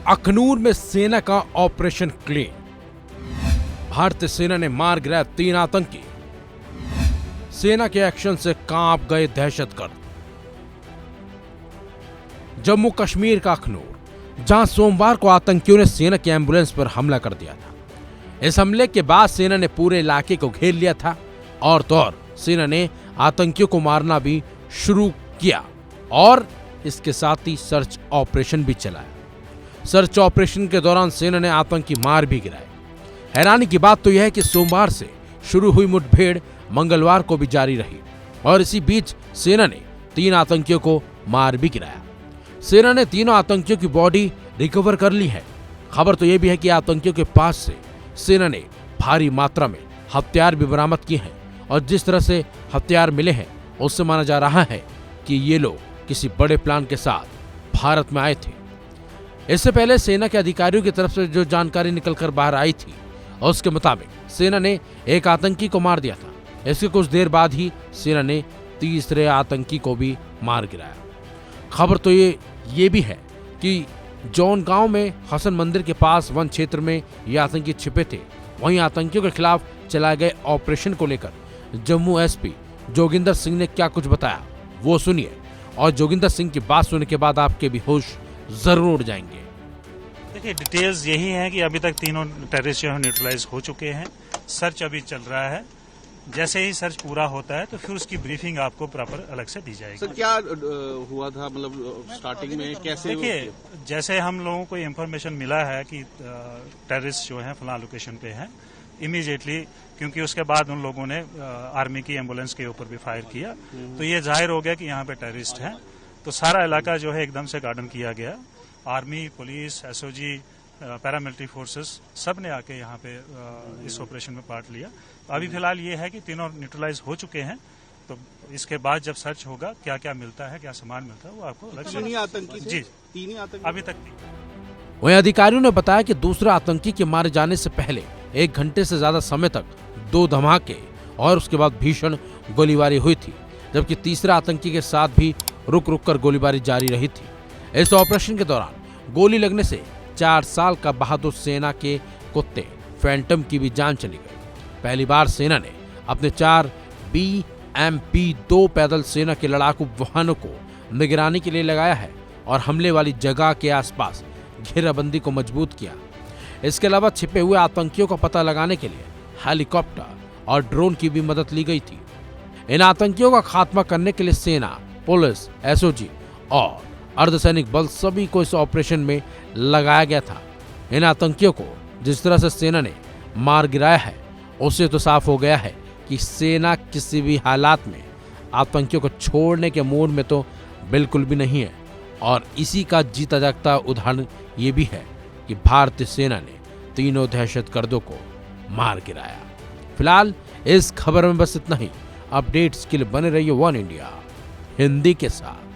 अखनूर में सेना का ऑपरेशन क्लीन। भारतीय सेना ने मार गिराया 3 आतंकी। सेना के एक्शन से कांप गए दहशतगर्द। जम्मू कश्मीर का अखनूर, जहां सोमवार को आतंकियों ने सेना की एम्बुलेंस पर हमला कर दिया था। इस हमले के बाद सेना ने पूरे इलाके को घेर लिया था और तो और सेना ने आतंकियों को मारना भी शुरू किया और इसके साथ ही सर्च ऑपरेशन भी चलाया। सर्च ऑपरेशन के दौरान सेना ने आतंकी मार भी गिराए। हैरानी की बात तो यह है कि सोमवार से शुरू हुई मुठभेड़ मंगलवार को भी जारी रही और इसी बीच सेना ने 3 आतंकियों को मार भी गिराया। सेना ने तीनों आतंकियों की बॉडी रिकवर कर ली है। खबर तो यह भी है कि आतंकियों के पास से सेना ने भारी मात्रा में हथियार भी बरामद किए हैं और जिस तरह से हथियार मिले हैं उससे माना जा रहा है कि ये लोग किसी बड़े प्लान के साथ भारत में आए थे। इससे पहले सेना के अधिकारियों की तरफ से जो जानकारी निकलकर बाहर आई थी उसके मुताबिक सेना ने एक आतंकी को मार दिया था। इसके कुछ देर बाद ही सेना ने तीसरे आतंकी को भी मार गिराया। खबर तो ये भी है कि जौन गांव में हसन मंदिर के पास वन क्षेत्र में ये आतंकी छिपे थे, वहीं आतंकियों के खिलाफ चलाए गए ऑपरेशन को लेकर जम्मू एसपी जोगिंदर सिंह ने क्या कुछ बताया वो सुनिए और जोगिंदर सिंह की बात सुनने के बाद आपके भी होश जरूर उड़ जाएंगे। देखिए, डिटेल्स यही है कि अभी तक तीनों टेररिस्ट जो है न्यूट्रलाइज हो चुके हैं। सर्च अभी चल रहा है। जैसे ही सर्च पूरा होता है तो फिर उसकी ब्रीफिंग आपको प्रॉपर अलग से दी जाएगी। सर, क्या हुआ था, मतलब स्टार्टिंग में कैसे? देखिए, जैसे हम लोगों को इन्फॉर्मेशन मिला है कि टेररिस्ट जो है फलां लोकेशन पे है, इमीडिएटली क्योंकि उसके बाद उन लोगों ने आर्मी की एम्बुलेंस के ऊपर भी फायर किया तो ये जाहिर हो गया कि यहाँ पे टेररिस्ट हैं। तो सारा इलाका जो है एकदम से गार्डन किया गया। Army, police, SOG, paramilitary forces सब ने आके यहाँ पे इस ऑपरेशन में पार्ट लिया। अभी फिलहाल ये है कि तीनों न्यूट्रलाइज हो चुके हैं। तो इसके बाद जब सर्च होगा क्या क्या मिलता है, क्या सामान मिलता है, वो आपको अलग से। 3 आतंकी? जी, 3 आतंकी अभी तक। वहीं अधिकारियों ने बताया कि दूसरा आतंकी के मारे जाने से पहले 1 घंटे से ज्यादा समय तक 2 धमाके और उसके बाद भीषण गोलीबारी हुई थी, जबकि तीसरा आतंकी के साथ भी रुक रुक कर गोलीबारी जारी रही थी। इस ऑपरेशन के दौरान गोली लगने से 4 साल का बहादुर सेना के कुत्ते फैंटम की भी जान चली गई। पहली बार सेना ने अपने 4 BMP-2 पैदल सेना के लड़ाकू वाहनों को निगरानी के लिए लगाया है और हमले वाली जगह के आसपास घेराबंदी को मजबूत किया। इसके अलावा छिपे हुए आतंकियों का पता लगाने के लिए हेलीकॉप्टर और ड्रोन की भी मदद ली गई थी। इन आतंकियों का खात्मा करने के लिए सेना, पुलिस, एसओजी और अर्धसैनिक बल सभी को इस ऑपरेशन में लगाया गया था। इन आतंकियों को जिस तरह से सेना ने मार गिराया है उससे तो साफ हो गया है कि सेना किसी भी हालात में आतंकियों को छोड़ने के मूड में तो बिल्कुल भी नहीं है। और इसी का जीता जागता उदाहरण ये भी है कि भारतीय सेना ने तीनों दहशतगर्दों को मार गिराया। फिलहाल इस खबर में बस इतना ही। अपडेट्स के लिए बने रहिए वन इंडिया हिंदी के साथ।